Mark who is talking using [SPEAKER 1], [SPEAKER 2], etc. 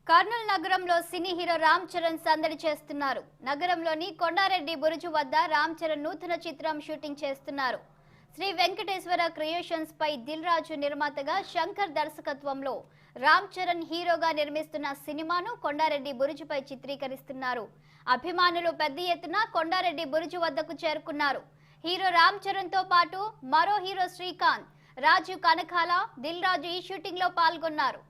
[SPEAKER 1] కర్నూలు నగరంలో cine hero Ram Charan సందడి చేస్తున్నారు. నగరంలోని కొండారెడ్డి బురుజు వద్ద రామ్ చరణ్ నూతన చిత్రం షూటింగ్ చేస్తున్నారు. శ్రీ వెంకటేశ్వర క్రియేషన్స్ పై దిల్ రాజు నిర్మాతగా శంకర్ దర్శకత్వంలో రామ్ చరణ్ హీరోగా నిర్మిస్తున్న సినిమాను కొండారెడ్డి బురుజుపై చిత్రీకరిస్తున్నారు. అభిమానులు పెద్ద ఎత్తున కొండారెడ్డి బురుజు వద్దకు చేరుకున్నారు. హీరో రామ్ చరణ్ తో పాటు మరో హీరో శ్రీకాంత్, రాజు కనకాల, దిల్ రాజు ఈ షూటింగ్ లో పాల్గొన్నారు.